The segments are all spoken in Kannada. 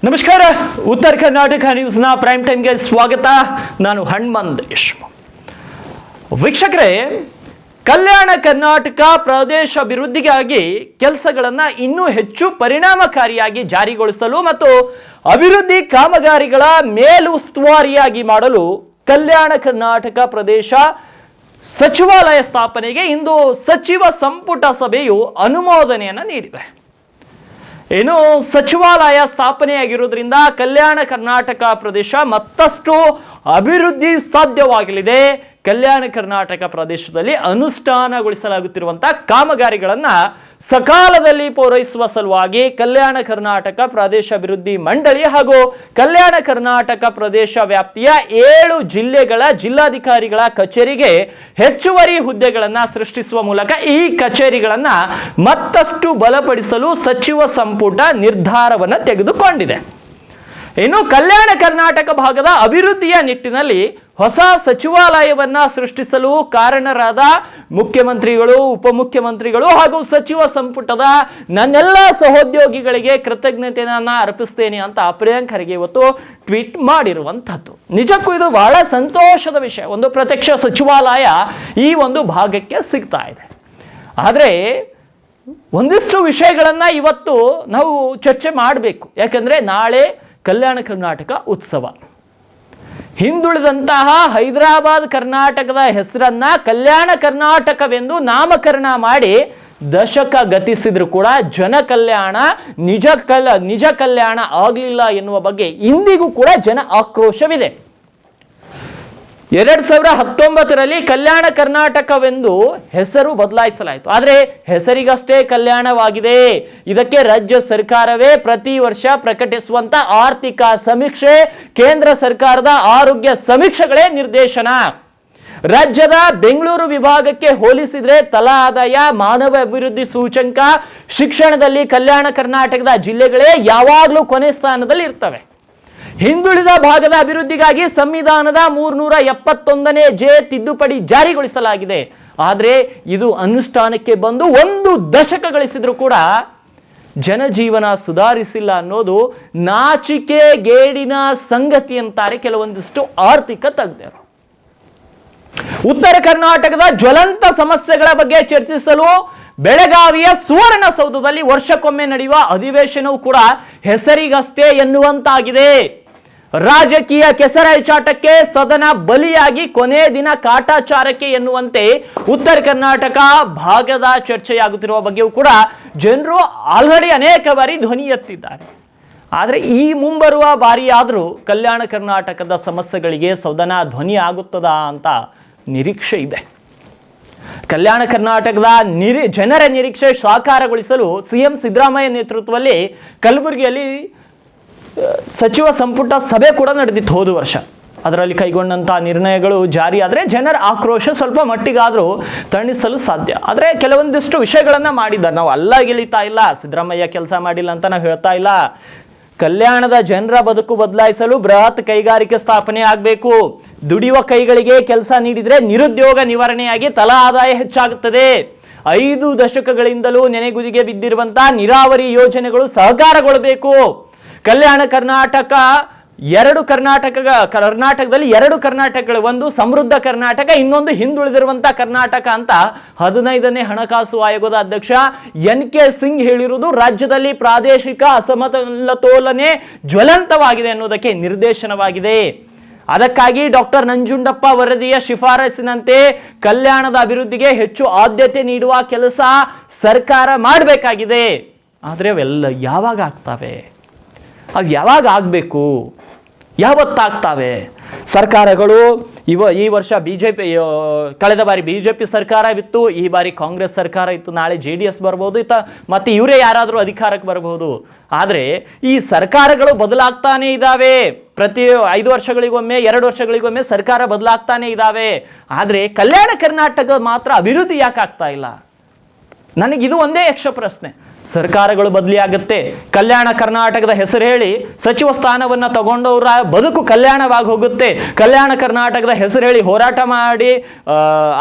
ನಮಸ್ಕಾರ. ಉತ್ತರ ಕರ್ನಾಟಕ ನ್ಯೂಸ್ನ ಪ್ರೈಮ್ ಟೈಮ್ಗೆ ಸ್ವಾಗತ. ನಾನು ಹನುಮಂತೇಶ್. ವೀಕ್ಷಕರೇ, ಕಲ್ಯಾಣ ಕರ್ನಾಟಕ ಪ್ರದೇಶ ಅಭಿವೃದ್ಧಿಗಾಗಿ ಕೆಲಸಗಳನ್ನು ಇನ್ನೂ ಹೆಚ್ಚು ಪರಿಣಾಮಕಾರಿಯಾಗಿ ಜಾರಿಗೊಳಿಸಲು ಮತ್ತು ಅಭಿವೃದ್ಧಿ ಕಾಮಗಾರಿಗಳ ಮೇಲುಸ್ತುವಾರಿಯಾಗಿ ಮಾಡಲು ಕಲ್ಯಾಣ ಕರ್ನಾಟಕ ಪ್ರದೇಶ ಸಚಿವಾಲಯ ಸ್ಥಾಪನೆಗೆ ಇಂದು ಸಚಿವ ಸಂಪುಟ ಸಭೆಯು ಅನುಮೋದನೆಯನ್ನು ನೀಡಿದೆ. ಏನು ಸಚಿವಾಲಯ ಸ್ಥಾಪನೆಯಾಗಿರುವುದರಿಂದ ಕಲ್ಯಾಣ ಕರ್ನಾಟಕ ಪ್ರದೇಶ ಮತ್ತಷ್ಟು ಅಭಿವೃದ್ಧಿ ಸಾಧ್ಯವಾಗಲಿದೆ. ಕಲ್ಯಾಣ ಕರ್ನಾಟಕ ಪ್ರದೇಶದಲ್ಲಿ ಅನುಷ್ಠಾನಗೊಳಿಸಲಾಗುತ್ತಿರುವಂತಹ ಕಾಮಗಾರಿಗಳನ್ನು ಸಕಾಲದಲ್ಲಿ ಪೂರೈಸುವ ಸಲುವಾಗಿ ಕಲ್ಯಾಣ ಕರ್ನಾಟಕ ಪ್ರದೇಶ ಅಭಿವೃದ್ಧಿ ಮಂಡಳಿ ಹಾಗೂ ಕಲ್ಯಾಣ ಕರ್ನಾಟಕ ಪ್ರದೇಶ ವ್ಯಾಪ್ತಿಯ 7 ಜಿಲ್ಲೆಗಳ ಜಿಲ್ಲಾಧಿಕಾರಿಗಳ ಕಚೇರಿಗೆ ಹೆಚ್ಚುವರಿ ಹುದ್ದೆಗಳನ್ನು ಸೃಷ್ಟಿಸುವ ಮೂಲಕ ಈ ಕಚೇರಿಗಳನ್ನು ಮತ್ತಷ್ಟು ಬಲಪಡಿಸಲು ಸಚಿವ ಸಂಪುಟ ನಿರ್ಧಾರವನ್ನು ತೆಗೆದುಕೊಂಡಿದೆ. ಇನ್ನು ಕಲ್ಯಾಣ ಕರ್ನಾಟಕ ಭಾಗದ ಅಭಿವೃದ್ಧಿಯ ನಿಟ್ಟಿನಲ್ಲಿ ಹೊಸ ಸಚಿವಾಲಯವನ್ನ ಸೃಷ್ಟಿಸಲು ಕಾರಣರಾದ ಮುಖ್ಯಮಂತ್ರಿಗಳು, ಉಪಮುಖ್ಯಮಂತ್ರಿಗಳು ಹಾಗೂ ಸಚಿವ ಸಂಪುಟದ ನನ್ನೆಲ್ಲ ಸಹೋದ್ಯೋಗಿಗಳಿಗೆ ಕೃತಜ್ಞತೆಯನ್ನ ಅರ್ಪಿಸ್ತೇನೆ ಅಂತ ಪ್ರಿಯಾಂಕ್ ಖರ್ಗೆ ಇವತ್ತು ಟ್ವೀಟ್ ಮಾಡಿರುವಂತಹದ್ದು. ನಿಜಕ್ಕೂ ಇದು ಬಹಳ ಸಂತೋಷದ ವಿಷಯ. ಒಂದು ಪ್ರತ್ಯಕ್ಷ ಸಚಿವಾಲಯ ಈ ಒಂದು ಭಾಗಕ್ಕೆ ಸಿಗ್ತಾ ಇದೆ. ಆದರೆ ಒಂದಿಷ್ಟು ವಿಷಯಗಳನ್ನ ಇವತ್ತು ನಾವು ಚರ್ಚೆ ಮಾಡಬೇಕು. ಯಾಕಂದ್ರೆ ನಾಳೆ ಕಲ್ಯಾಣ ಕರ್ನಾಟಕ ಉತ್ಸವ. ಹಿಂದುಳಿದಂತಹ ಹೈದರಾಬಾದ್ ಕರ್ನಾಟಕದ ಹೆಸರನ್ನ ಕಲ್ಯಾಣ ಕರ್ನಾಟಕವೆಂದು ನಾಮಕರಣ ಮಾಡಿ ದಶಕ ಗತಿಸಿದ್ರು ಕೂಡ ಜನ ಕಲ್ಯಾಣ ನಿಜ ಕಲ್ಯಾಣ ಆಗಲಿಲ್ಲ ಎನ್ನುವ ಬಗ್ಗೆ ಇಂದಿಗೂ ಕೂಡ ಜನ ಆಕ್ರೋಶವಿದೆ. 2019ರಲ್ಲಿ ಕಲ್ಯಾಣ ಕರ್ನಾಟಕವೆಂದು ಹೆಸರು ಬದಲಾಯಿಸಲಾಯಿತು. ಆದರೆ ಹೆಸರಿಗಷ್ಟೇ ಕಲ್ಯಾಣವಾಗಿದೆ. ಇದಕ್ಕೆ ರಾಜ್ಯ ಸರ್ಕಾರವೇ ಪ್ರತಿ ವರ್ಷ ಪ್ರಕಟಿಸುವಂತ ಆರ್ಥಿಕ ಸಮೀಕ್ಷೆ, ಕೇಂದ್ರ ಸರ್ಕಾರದ ಆರೋಗ್ಯ ಸಮೀಕ್ಷೆಗಳೇ ನಿರ್ದೇಶನ. ರಾಜ್ಯದ ಬೆಂಗಳೂರು ವಿಭಾಗಕ್ಕೆ ಹೋಲಿಸಿದ್ರೆ ತಲಾ ಆದಾಯ, ಮಾನವ ಅಭಿವೃದ್ಧಿ ಸೂಚಂಕ, ಶಿಕ್ಷಣದಲ್ಲಿ ಕಲ್ಯಾಣ ಕರ್ನಾಟಕದ ಜಿಲ್ಲೆಗಳೇ ಯಾವಾಗಲೂ ಕೊನೆ ಸ್ಥಾನದಲ್ಲಿ ಇರ್ತವೆ. ಹಿಂದುಳಿದ ಭಾಗದ ಅಭಿವೃದ್ಧಿಗಾಗಿ ಸಂವಿಧಾನದ 371ನೇ ತಿದ್ದುಪಡಿ ಜಾರಿಗೊಳಿಸಲಾಗಿದೆ. ಆದರೆ ಇದು ಅನುಷ್ಠಾನಕ್ಕೆ ಬಂದು 1 ದಶಕ ಗಳಿಸಿದ್ರು ಕೂಡ ಜನಜೀವನ ಸುಧಾರಿಸಿಲ್ಲ ಅನ್ನೋದು ನಾಚಿಕೆಗೇಡಿನ ಸಂಗತಿ ಅಂತಾರೆ ಕೆಲವೊಂದಿಷ್ಟು ಆರ್ಥಿಕ ತಜ್ಞರು. ಉತ್ತರ ಕರ್ನಾಟಕದ ಜ್ವಲಂತ ಸಮಸ್ಯೆಗಳ ಬಗ್ಗೆ ಚರ್ಚಿಸಲು ಬೆಳಗಾವಿಯ ಸುವರ್ಣಸೌಧದಲ್ಲಿ ವರ್ಷಕ್ಕೊಮ್ಮೆ ನಡೆಯುವ ಅಧಿವೇಶನವೂ ಕೂಡ ಹೆಸರಿಗಷ್ಟೇ ಎನ್ನುವಂತಾಗಿದೆ. ರಾಜಕೀಯ ಕೆಸರಾಚಾಟಕ್ಕೆ ಸದನ ಬಲಿಯಾಗಿ ಕೊನೆ ದಿನ ಕಾಟಾಚಾರಕ್ಕೆ ಎನ್ನುವಂತೆ ಉತ್ತರ ಕರ್ನಾಟಕ ಭಾಗದ ಚರ್ಚೆಯಾಗುತ್ತಿರುವ ಬಗ್ಗೆಯೂ ಕೂಡ ಜನರು ಆಲ್ರೆಡಿ ಅನೇಕ ಬಾರಿ ಧ್ವನಿ ಎತ್ತಿದ್ದಾರೆ. ಆದರೆ ಈ ಮುಂಬರುವ ಬಾರಿಯಾದರೂ ಕಲ್ಯಾಣ ಕರ್ನಾಟಕದ ಸಮಸ್ಯೆಗಳಿಗೆ ಸದನ ಧ್ವನಿ ಆಗುತ್ತದಾ ಅಂತ ನಿರೀಕ್ಷೆ ಇದೆ. ಕಲ್ಯಾಣ ಕರ್ನಾಟಕದ ಜನರ ನಿರೀಕ್ಷೆ ಸಾಕಾರಗೊಳಿಸಲು ಸಿಎಂ ಸಿದ್ದರಾಮಯ್ಯ ನೇತೃತ್ವದಲ್ಲಿ ಕಲಬುರಗಿಯಲ್ಲಿ ಸಚಿವ ಸಂಪುಟ ಸಭೆ ಕೂಡ ನಡೆದಿತ್ತು ಹೋದ ವರ್ಷ. ಅದರಲ್ಲಿ ಕೈಗೊಂಡಂಥ ನಿರ್ಣಯಗಳು ಜಾರಿ ಆದರೆ ಜನರ ಆಕ್ರೋಶ ಸ್ವಲ್ಪ ಮಟ್ಟಿಗಾದರೂ ತಣಿಸಲು ಸಾಧ್ಯ. ಆದರೆ ಕೆಲವೊಂದಿಷ್ಟು ವಿಷಯಗಳನ್ನು ಮಾಡಿದ್ದಾರೆ. ನಾವು ಅಲ್ಲ ಗೆಲಿತಾ ಇಲ್ಲ, ಸಿದ್ದರಾಮಯ್ಯ ಕೆಲಸ ಮಾಡಿಲ್ಲ ಅಂತ ನಾವು ಹೇಳ್ತಾ ಇಲ್ಲ. ಕಲ್ಯಾಣದ ಜನರ ಬದುಕು ಬದಲಾಯಿಸಲು ಬೃಹತ್ ಕೈಗಾರಿಕೆ ಸ್ಥಾಪನೆ ಆಗಬೇಕು. ದುಡಿಯುವ ಕೈಗಳಿಗೆ ಕೆಲಸ ನೀಡಿದರೆ ನಿರುದ್ಯೋಗ ನಿವಾರಣೆಯಾಗಿ ತಲಾ ಆದಾಯ ಹೆಚ್ಚಾಗುತ್ತದೆ. 5 ದಶಕಗಳಿಂದಲೂ ನೆನೆಗುದಿಗೆ ಬಿದ್ದಿರುವಂತಹ ನೀರಾವರಿ ಯೋಜನೆಗಳು ಸಹಕಾರಗೊಳ್ಳಬೇಕು. ಕಲ್ಯಾಣ ಕರ್ನಾಟಕ ಕರ್ನಾಟಕದಲ್ಲಿ 2 ಕರ್ನಾಟಕಗಳು, ಒಂದು ಸಮೃದ್ಧ ಕರ್ನಾಟಕ, ಇನ್ನೊಂದು ಹಿಂದುಳಿದಿರುವಂತಹ ಕರ್ನಾಟಕ ಅಂತ 15ನೇ ಹಣಕಾಸು ಆಯೋಗದ ಅಧ್ಯಕ್ಷ NK ಸಿಂಗ್ ಹೇಳಿರುವುದು ರಾಜ್ಯದಲ್ಲಿ ಪ್ರಾದೇಶಿಕ ಅಸಮತೋಲನೆ ಜ್ವಲಂತವಾಗಿದೆ ಅನ್ನೋದಕ್ಕೆ ನಿರ್ದೇಶನವಾಗಿದೆ. ಅದಕ್ಕಾಗಿ ಡಾಕ್ಟರ್ ನಂಜುಂಡಪ್ಪ ವರದಿಯ ಶಿಫಾರಸಿನಂತೆ ಕಲ್ಯಾಣದ ಅಭಿವೃದ್ಧಿಗೆ ಹೆಚ್ಚು ಆದ್ಯತೆ ನೀಡುವ ಕೆಲಸ ಸರ್ಕಾರ ಮಾಡಬೇಕಾಗಿದೆ. ಆದರೆ ಅವೆಲ್ಲ ಯಾವಾಗ ಆಗ್ತವೆ? ಅವು ಯಾವಾಗ ಆಗಬೇಕು? ಯಾವತ್ತಾಗ್ತವೆ? ಸರ್ಕಾರಗಳು ಈ ವರ್ಷ ಬಿಜೆಪಿ, ಕಳೆದ ಬಾರಿ ಬಿಜೆಪಿ ಸರ್ಕಾರ ಇತ್ತು, ಈ ಬಾರಿ ಕಾಂಗ್ರೆಸ್ ಸರ್ಕಾರ ಇತ್ತು, ನಾಳೆ JDS ಬರ್ಬೋದು, ಮತ್ತೆ ಇವರೇ ಯಾರಾದರೂ ಅಧಿಕಾರಕ್ಕೆ ಬರಬಹುದು. ಆದರೆ ಈ ಸರ್ಕಾರಗಳು ಬದಲಾಗ್ತಾನೆ ಇದ್ದಾವೆ. ಪ್ರತಿ 5 ವರ್ಷಗಳಿಗೊಮ್ಮೆ 2 ವರ್ಷಗಳಿಗೊಮ್ಮೆ ಸರ್ಕಾರ ಬದಲಾಗ್ತಾನೆ ಇದ್ದಾವೆ. ಆದರೆ ಕಲ್ಯಾಣ ಕರ್ನಾಟಕ ಮಾತ್ರ ಅಭಿವೃದ್ಧಿ ಯಾಕೆ ಆಗ್ತಾ ಇಲ್ಲ? ನನಗಿದು ಒಂದೇ ಯಕ್ಷ ಪ್ರಶ್ನೆ. ಸರ್ಕಾರಗಳು ಬದಲಿ ಆಗುತ್ತೆ, ಕಲ್ಯಾಣ ಕರ್ನಾಟಕದ ಹೆಸರು ಹೇಳಿ ಸಚಿವ ಸ್ಥಾನವನ್ನು ತಗೊಂಡವರ ಬದುಕು ಕಲ್ಯಾಣವಾಗಿ ಹೋಗುತ್ತೆ. ಕಲ್ಯಾಣ ಕರ್ನಾಟಕದ ಹೆಸರು ಹೇಳಿ ಹೋರಾಟ ಮಾಡಿ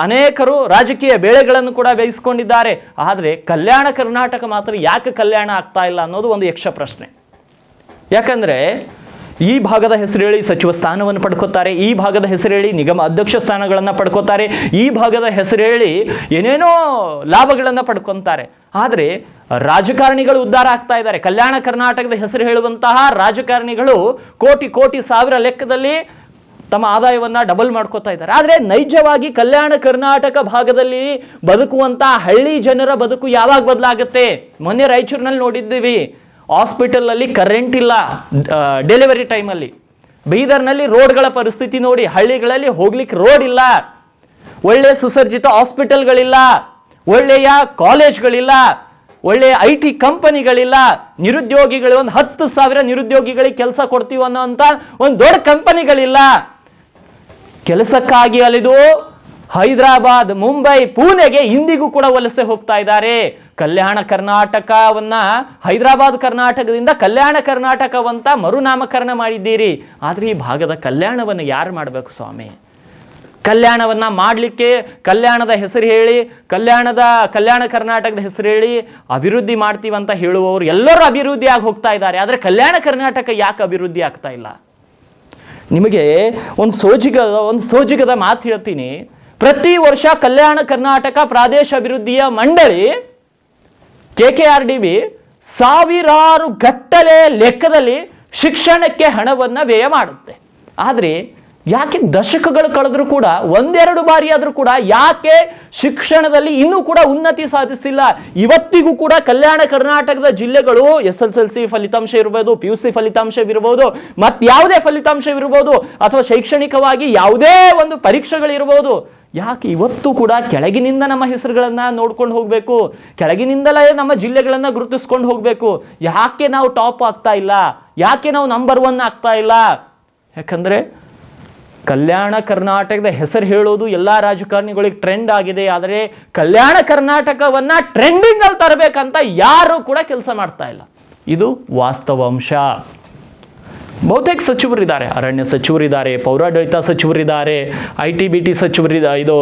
ಅನೇಕರು ರಾಜಕೀಯ ಬೇಳೆಗಳನ್ನು ಕೂಡ ಬೇಯಿಸಿಕೊಂಡಿದ್ದಾರೆ. ಆದರೆ ಕಲ್ಯಾಣ ಕರ್ನಾಟಕ ಮಾತ್ರ ಯಾಕೆ ಕಲ್ಯಾಣ ಆಗ್ತಾ ಇಲ್ಲ ಅನ್ನೋದು ಒಂದು ಯಕ್ಷ ಪ್ರಶ್ನೆ. ಯಾಕಂದರೆ ಈ ಭಾಗದ ಹೆಸರು ಹೇಳಿ ಸಚಿವ ಸ್ಥಾನವನ್ನು ಪಡ್ಕೋತಾರೆ, ಈ ಭಾಗದ ಹೆಸರು ಹೇಳಿ ನಿಗಮ ಅಧ್ಯಕ್ಷ ಸ್ಥಾನಗಳನ್ನು ಪಡ್ಕೋತಾರೆ, ಈ ಭಾಗದ ಹೆಸರು ಹೇಳಿ ಏನೇನೋ ಲಾಭಗಳನ್ನು ಪಡ್ಕೊತಾರೆ. ಆದರೆ ರಾಜಕಾರಣಿಗಳು ಉದ್ಧಾರ ಆಗ್ತಾ ಇದ್ದಾರೆ. ಕಲ್ಯಾಣ ಕರ್ನಾಟಕದ ಹೆಸರು ಹೇಳುವಂತಹ ರಾಜಕಾರಣಿಗಳು ಕೋಟಿ ಕೋಟಿ ಸಾವಿರ ಲೆಕ್ಕದಲ್ಲಿ ತಮ್ಮ ಆದಾಯವನ್ನ ಡಬಲ್ ಮಾಡ್ಕೋತಾ ಇದ್ದಾರೆ. ಆದರೆ ನೈಜವಾಗಿ ಕಲ್ಯಾಣ ಕರ್ನಾಟಕ ಭಾಗದಲ್ಲಿ ಬದುಕುವಂತ ಹಳ್ಳಿ ಜನರ ಬದುಕು ಯಾವಾಗ ಬದಲಾಗುತ್ತೆ? ಮೊನ್ನೆ ರಾಯಚೂರಿನಲ್ಲಿ ನೋಡಿದ್ದೀವಿ, ಹಾಸ್ಪಿಟಲ್ ಅಲ್ಲಿ ಕರೆಂಟ್ ಇಲ್ಲ ಡೆಲಿವರಿ ಟೈಮಲ್ಲಿ. ಬೀದರ್ನಲ್ಲಿ ರೋಡ್ಗಳ ಪರಿಸ್ಥಿತಿ ನೋಡಿ, ಹಳ್ಳಿಗಳಲ್ಲಿ ಹೋಗ್ಲಿಕ್ಕೆ ರೋಡ್ ಇಲ್ಲ, ಒಳ್ಳೆಯ ಸುಸರ್ಜಿತ ಹಾಸ್ಪಿಟಲ್ಗಳಿಲ್ಲ, ಒಳ್ಳೆಯ ಕಾಲೇಜ್ಗಳಿಲ್ಲ, ಒಳ್ಳೆಯ IT ಕಂಪನಿಗಳಿಲ್ಲ, ನಿರುದ್ಯೋಗಿಗಳು ಒಂದು 10,000 ನಿರುದ್ಯೋಗಿಗಳಿಗೆ ಕೆಲಸ ಕೊಡ್ತೀವಿ ಅನ್ನೋಂಥ ಒಂದು ದೊಡ್ಡ ಕಂಪನಿಗಳಿಲ್ಲ. ಕೆಲಸಕ್ಕಾಗಿ ಅಲಿದು ಹೈದರಾಬಾದ್, ಮುಂಬೈ, ಪುಣೆಗೆ ಇಂದಿಗೂ ಕೂಡ ವಲಸೆ ಹೋಗ್ತಾ ಇದ್ದಾರೆ. ಕಲ್ಯಾಣ ಕರ್ನಾಟಕವನ್ನ ಹೈದರಾಬಾದ್ ಕರ್ನಾಟಕದಿಂದ ಕಲ್ಯಾಣ ಕರ್ನಾಟಕವಂತ ಮರುನಾಮಕರಣ ಮಾಡಿದ್ದೀರಿ. ಆದರೆ ಈ ಭಾಗದ ಕಲ್ಯಾಣವನ್ನು ಯಾರು ಮಾಡಬೇಕು ಸ್ವಾಮಿ? ಕಲ್ಯಾಣವನ್ನ ಮಾಡಲಿಕ್ಕೆ ಕಲ್ಯಾಣದ ಹೆಸರು ಹೇಳಿ, ಕಲ್ಯಾಣ ಕರ್ನಾಟಕದ ಹೆಸರು ಹೇಳಿ ಅಭಿವೃದ್ಧಿ ಮಾಡ್ತೀವಂತ ಹೇಳುವವರು ಎಲ್ಲರೂ ಅಭಿವೃದ್ಧಿ ಆಗಿ ಹೋಗ್ತಾ ಇದ್ದಾರೆ. ಆದರೆ ಕಲ್ಯಾಣ ಕರ್ನಾಟಕ ಯಾಕೆ ಅಭಿವೃದ್ಧಿ ಆಗ್ತಾ ಇಲ್ಲ? ನಿಮಗೆ ಒಂದು ಸೋಜಿಗದ ಮಾತು ಹೇಳ್ತೀನಿ. ಪ್ರತಿ ವರ್ಷ ಕಲ್ಯಾಣ ಕರ್ನಾಟಕ ಪ್ರಾದೇಶ ಅಭಿವೃದ್ಧಿಯ ಮಂಡಳಿ KKRDB ಸಾವಿರಾರು ಗಟ್ಟಲೆ ಲೆಕ್ಕದಲ್ಲಿ ಶಿಕ್ಷಣಕ್ಕೆ ಹಣವನ್ನ ವ್ಯಯ ಮಾಡುತ್ತೆ. ಆದರೆ ಯಾಕೆ ದಶಕಗಳು ಕಳೆದ್ರೂ ಕೂಡ ಒಂದೆರಡು ಬಾರಿ ಆದ್ರೂ ಕೂಡ ಯಾಕೆ ಶಿಕ್ಷಣದಲ್ಲಿ ಇನ್ನೂ ಕೂಡ ಉನ್ನತಿ ಸಾಧಿಸಿಲ್ಲ? ಇವತ್ತಿಗೂ ಕೂಡ ಕಲ್ಯಾಣ ಕರ್ನಾಟಕದ ಜಿಲ್ಲೆಗಳು SSLC ಫಲಿತಾಂಶ ಇರಬಹುದು, PUC ಫಲಿತಾಂಶವಿರಬಹುದು, ಯಾವುದೇ ಫಲಿತಾಂಶವಿರಬಹುದು, ಅಥವಾ ಶೈಕ್ಷಣಿಕವಾಗಿ ಯಾವುದೇ ಒಂದು ಪರೀಕ್ಷೆಗಳಿರಬಹುದು, ಯಾಕೆ ಇವತ್ತು ಕೂಡ ಕೆಳಗಿನಿಂದ ನಮ್ಮ ಹೆಸರುಗಳನ್ನ ನೋಡ್ಕೊಂಡು ಹೋಗ್ಬೇಕು, ಕೆಳಗಿನಿಂದಲೇ ನಮ್ಮ ಜಿಲ್ಲೆಗಳನ್ನ ಗುರುತಿಸ್ಕೊಂಡು ಹೋಗ್ಬೇಕು? ಯಾಕೆ ನಾವು ಟಾಪ್ ಆಗ್ತಾ ಇಲ್ಲ? ಯಾಕೆ ನಾವು ನಂಬರ್ 1 ಆಗ್ತಾ ಇಲ್ಲ? ಯಾಕಂದ್ರೆ ಕಲ್ಯಾಣ ಕರ್ನಾಟಕದ ಹೆಸರು ಹೇಳೋದು ಎಲ್ಲಾ ರಾಜಕಾರಣಿಗಳಿಗೆ ಟ್ರೆಂಡ್ ಆಗಿದೆ. ಆದರೆ ಕಲ್ಯಾಣ ಕರ್ನಾಟಕವನ್ನ ಟ್ರೆಂಡಿಂಗ್ ಅಲ್ಲಿ ತರಬೇಕಂತ ಯಾರು ಕೂಡ ಕೆಲಸ ಮಾಡ್ತಾ ಇಲ್ಲ. ಇದು ವಾಸ್ತವಾಂಶ. ಬಹುತೇಕ ಸಚಿವರಿದ್ದಾರೆ, ಅರಣ್ಯ ಸಚಿವರಿದ್ದಾರೆ, ಪೌರಾಡಳಿತ ಸಚಿವರಿದ್ದಾರೆ, IT-BT ಸಚಿವರಿದ್ದಾರೆ, ಇದು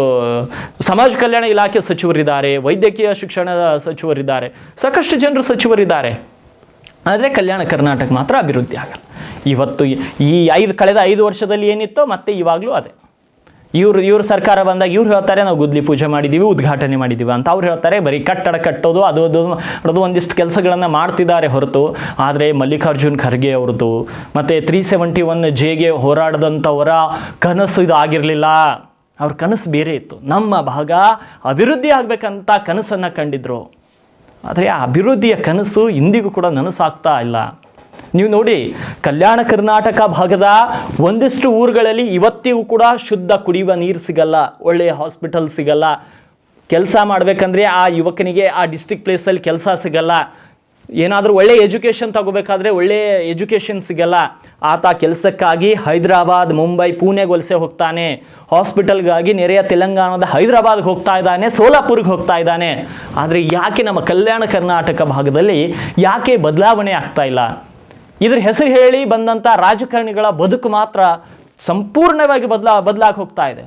ಸಮಾಜ ಕಲ್ಯಾಣ ಇಲಾಖೆ ಸಚಿವರಿದ್ದಾರೆ, ವೈದ್ಯಕೀಯ ಶಿಕ್ಷಣ ಸಚಿವರಿದ್ದಾರೆ, ಸಾಕಷ್ಟು ಜನರು ಸಚಿವರಿದ್ದಾರೆ. ಆದರೆ ಕಲ್ಯಾಣ ಕರ್ನಾಟಕ ಮಾತ್ರ ಅಭಿವೃದ್ಧಿ ಆಗಲ್ಲ. ಇವತ್ತು ಈ ಕಳೆದ 5 ವರ್ಷದಲ್ಲಿ ಏನಿತ್ತೋ ಮತ್ತೆ ಇವಾಗಲೂ ಅದೇ. ಇವ್ರ ಸರ್ಕಾರ ಬಂದಾಗ ಇವ್ರು ಹೇಳ್ತಾರೆ ನಾವು ಗುದ್ಲಿ ಪೂಜೆ ಮಾಡಿದ್ದೀವಿ, ಉದ್ಘಾಟನೆ ಮಾಡಿದ್ದೀವಿ ಅಂತ. ಅವ್ರು ಹೇಳ್ತಾರೆ ಬರೀ ಕಟ್ಟಡ ಕಟ್ಟೋದು ಅದು ಒಂದಿಷ್ಟು ಕೆಲಸಗಳನ್ನು ಮಾಡ್ತಿದ್ದಾರೆ ಹೊರತು. ಆದರೆ ಮಲ್ಲಿಕಾರ್ಜುನ್ ಖರ್ಗೆ ಅವ್ರದ್ದು ಮತ್ತು 371Jಗೆ ಹೋರಾಡದಂಥವರ ಕನಸು ಇದು ಆಗಿರಲಿಲ್ಲ. ಅವ್ರ ಕನಸು ಬೇರೆ ಇತ್ತು. ನಮ್ಮ ಭಾಗ ಅಭಿವೃದ್ಧಿ ಆಗಬೇಕಂತ ಕನಸನ್ನು ಕಂಡಿದ್ರು. ಆದರೆ ಆ ಅಭಿವೃದ್ಧಿಯ ಕನಸು ಇಂದಿಗೂ ಕೂಡ ನನಸಾಗ್ತಾ ಇಲ್ಲ. ನೀವು ನೋಡಿ, ಕಲ್ಯಾಣ ಕರ್ನಾಟಕ ಭಾಗದ ಒಂದಿಷ್ಟು ಊರುಗಳಲ್ಲಿ ಇವತ್ತಿಗೂ ಕೂಡ ಶುದ್ಧ ಕುಡಿಯುವ ನೀರು ಸಿಗಲ್ಲ, ಒಳ್ಳೆಯ ಹಾಸ್ಪಿಟಲ್ ಸಿಗಲ್ಲ, ಕೆಲಸ ಮಾಡಬೇಕಂದ್ರೆ ಆ ಯುವಕನಿಗೆ ಆ ಡಿಸ್ಟ್ರಿಕ್ಟ್ ಪ್ಲೇಸಲ್ಲಿ ಕೆಲಸ ಸಿಗಲ್ಲ, ಏನಾದರೂ ಒಳ್ಳೆ ಎಜುಕೇಷನ್ ತಗೋಬೇಕಾದ್ರೆ ಒಳ್ಳೆ ಎಜುಕೇಷನ್ ಸಿಗಲ್ಲ. ಆತ ಕೆಲಸಕ್ಕಾಗಿ ಹೈದರಾಬಾದ್, ಮುಂಬೈ, ಪುಣೆಗೆ ವಲಸೆ ಹೋಗ್ತಾನೆ. ಹಾಸ್ಪಿಟಲ್ಗಾಗಿ ನೆರೆಯ ತೆಲಂಗಾಣದ ಹೈದರಾಬಾದ್ಗೆ ಹೋಗ್ತಾ ಇದ್ದಾನೆ, ಸೋಲಾಪುರ್ಗೆ ಹೋಗ್ತಾ ಇದ್ದಾನೆ. ಆದರೆ ಯಾಕೆ ನಮ್ಮ ಕಲ್ಯಾಣ ಕರ್ನಾಟಕ ಭಾಗದಲ್ಲಿ ಯಾಕೆ ಬದಲಾವಣೆ ಆಗ್ತಾ ಇಲ್ಲ? ಇದ್ರ ಹೆಸರು ಹೇಳಿ ಬಂದಂಥ ರಾಜಕಾರಣಿಗಳ ಬದುಕು ಮಾತ್ರ ಸಂಪೂರ್ಣವಾಗಿ ಬದಲಾಗಿ ಹೋಗ್ತಾ ಇದೆ.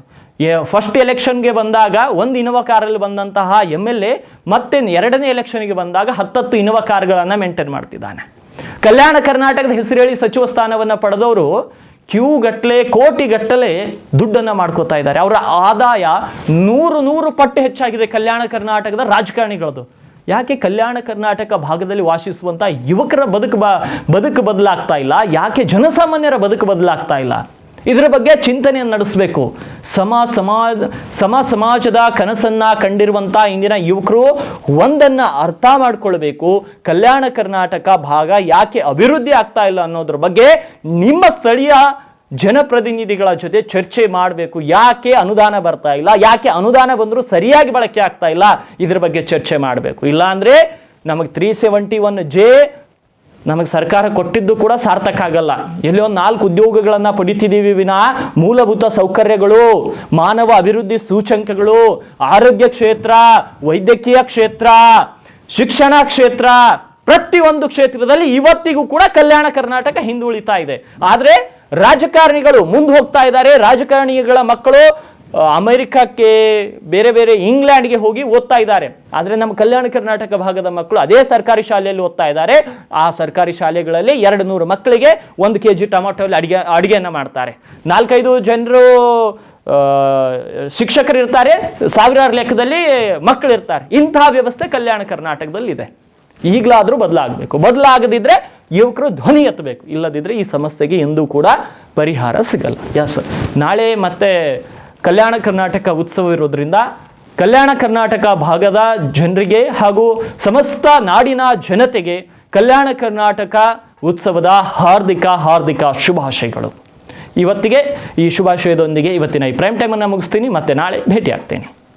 ಫಸ್ಟ್ ಎಲೆಕ್ಷನ್ಗೆ ಬಂದಾಗ ಒಂದು ಇನೋವಾ ಕಾರಲ್ಲಿ ಬಂದಂತಹ MLA ಮತ್ತೆ 2ನೇ ಎಲೆಕ್ಷನ್ಗೆ ಬಂದಾಗ 10 ಇನೋವಾ ಕಾರ್ಗಳನ್ನು ಮೇಂಟೈನ್ ಮಾಡ್ತಿದ್ದಾನೆ. ಕಲ್ಯಾಣ ಕರ್ನಾಟಕದ ಹೆಸರು ಹೇಳಿ ಸಚಿವ ಸ್ಥಾನವನ್ನು ಪಡೆದವರು ಕ್ಯೂ ಗಟ್ಟಲೆ, ಕೋಟಿ ಗಟ್ಟಲೆ ದುಡ್ಡನ್ನು ಮಾಡ್ಕೋತಾ ಇದ್ದಾರೆ. ಅವರ ಆದಾಯ 100 ಪಟ್ಟು ಹೆಚ್ಚಾಗಿದೆ ಕಲ್ಯಾಣ ಕರ್ನಾಟಕದ ರಾಜಕಾರಣಿಗಳದು. ಯಾಕೆ ಕಲ್ಯಾಣ ಕರ್ನಾಟಕ ಭಾಗದಲ್ಲಿ ವಾಸಿಸುವಂಥ ಯುವಕರ ಬದುಕು ಬದಲಾಗ್ತಾ ಇಲ್ಲ? ಯಾಕೆ ಜನಸಾಮಾನ್ಯರ ಬದುಕು ಬದಲಾಗ್ತಾ ಇಲ್ಲ? ಇದರ ಬಗ್ಗೆ ಚಿಂತನೆಯನ್ನು ನಡೆಸಬೇಕು. ಸಮಾಜದ ಕನಸನ್ನ ಕಂಡಿರುವಂಥ ಇಂದಿನ ಯುವಕರು ಒಂದನ್ನ ಅರ್ಥ ಮಾಡ್ಕೊಳ್ಬೇಕು. ಕಲ್ಯಾಣ ಕರ್ನಾಟಕ ಭಾಗ ಯಾಕೆ ಅಭಿವೃದ್ಧಿ ಆಗ್ತಾ ಇಲ್ಲ ಅನ್ನೋದ್ರ ಬಗ್ಗೆ ನಿಮ್ಮ ಸ್ಥಳೀಯ ಜನಪ್ರತಿನಿಧಿಗಳ ಜೊತೆ ಚರ್ಚೆ ಮಾಡಬೇಕು. ಯಾಕೆ ಅನುದಾನ ಬರ್ತಾ ಇಲ್ಲ, ಯಾಕೆ ಅನುದಾನ ಬಂದರೂ ಸರಿಯಾಗಿ ಬಳಕೆ ಆಗ್ತಾ ಇಲ್ಲ, ಇದ್ರ ಬಗ್ಗೆ ಚರ್ಚೆ ಮಾಡಬೇಕು. ಇಲ್ಲ ಅಂದ್ರೆ ನಮಗೆ 371J ನಮಗೆ ಸರ್ಕಾರ ಕೊಟ್ಟಿದ್ದು ಕೂಡ ಸಾರ್ಥಕ ಆಗಲ್ಲ. ಎಲ್ಲಿ ಒಂದು 4 ಉದ್ಯೋಗಗಳನ್ನು ಪಡಿತಿದ್ದೀವಿ ವಿನಾ ಮೂಲಭೂತ ಸೌಕರ್ಯಗಳು, ಮಾನವ ಅಭಿವೃದ್ಧಿ ಸೂಚಂಕಗಳು, ಆರೋಗ್ಯ ಕ್ಷೇತ್ರ, ವೈದ್ಯಕೀಯ ಕ್ಷೇತ್ರ, ಶಿಕ್ಷಣ ಕ್ಷೇತ್ರ, ಪ್ರತಿಯೊಂದು ಕ್ಷೇತ್ರದಲ್ಲಿ ಇವತ್ತಿಗೂ ಕೂಡ ಕಲ್ಯಾಣ ಕರ್ನಾಟಕ ಹಿಂದುಳಿತಾ ಇದೆ. ಆದರೆ ರಾಜಕಾರಣಿಗಳು ಮುಂದೆ ಹೋಗ್ತಾ ಇದ್ದಾರೆ. ರಾಜಕಾರಣಿಗಳ ಮಕ್ಕಳು ಅಮೆರಿಕಕ್ಕೆ, ಬೇರೆ ಬೇರೆ ಇಂಗ್ಲೆಂಡ್ಗೆ ಹೋಗಿ ಓದ್ತಾ ಇದ್ದಾರೆ. ಆದರೆ ನಮ್ಮ ಕಲ್ಯಾಣ ಕರ್ನಾಟಕ ಭಾಗದ ಮಕ್ಕಳು ಅದೇ ಸರ್ಕಾರಿ ಶಾಲೆಯಲ್ಲಿ ಓದ್ತಾ ಇದ್ದಾರೆ. ಆ ಸರ್ಕಾರಿ ಶಾಲೆಗಳಲ್ಲಿ 200 ಮಕ್ಕಳಿಗೆ 1 kg ಟೊಮಾಟೋಲ್ಲಿ ಅಡಿಗೆಯನ್ನು ಮಾಡ್ತಾರೆ. 4-5 ಜನರು ಶಿಕ್ಷಕರು ಇರ್ತಾರೆ, ಸಾವಿರಾರು ಲೆಕ್ಕದಲ್ಲಿ ಮಕ್ಕಳು ಇರ್ತಾರೆ. ಇಂತಹ ವ್ಯವಸ್ಥೆ ಕಲ್ಯಾಣ ಕರ್ನಾಟಕದಲ್ಲಿ ಇದೆ. ಈಗಲಾದರೂ ಬದಲಾಗಬೇಕು. ಬದಲಾಗದಿದ್ರೆ ಯುವಕರು ಧ್ವನಿ ಎತ್ತಬೇಕು. ಇಲ್ಲದಿದ್ರೆ ಈ ಸಮಸ್ಯೆಗೆ ಎಂದೂ ಕೂಡ ಪರಿಹಾರ ಸಿಗಲ್ಲ. ಎಸ್, ನಾಳೆ ಮತ್ತೆ ಕಲ್ಯಾಣ ಕರ್ನಾಟಕ ಉತ್ಸವ ಇರೋದ್ರಿಂದ ಕಲ್ಯಾಣ ಕರ್ನಾಟಕ ಭಾಗದ ಜನರಿಗೆ ಹಾಗೂ ಸಮಸ್ತ ನಾಡಿನ ಜನತೆಗೆ ಕಲ್ಯಾಣ ಕರ್ನಾಟಕ ಉತ್ಸವದ ಹಾರ್ದಿಕ ಶುಭಾಶಯಗಳು. ಇವತ್ತಿಗೆ ಈ ಶುಭಾಶಯದೊಂದಿಗೆ ಇವತ್ತಿನ ಈ ಪ್ರೈಮ್ ಟೈಮನ್ನು ಮುಗಿಸ್ತೀನಿ. ಮತ್ತೆ ನಾಳೆ ಭೇಟಿ ಆಗ್ತೇನೆ.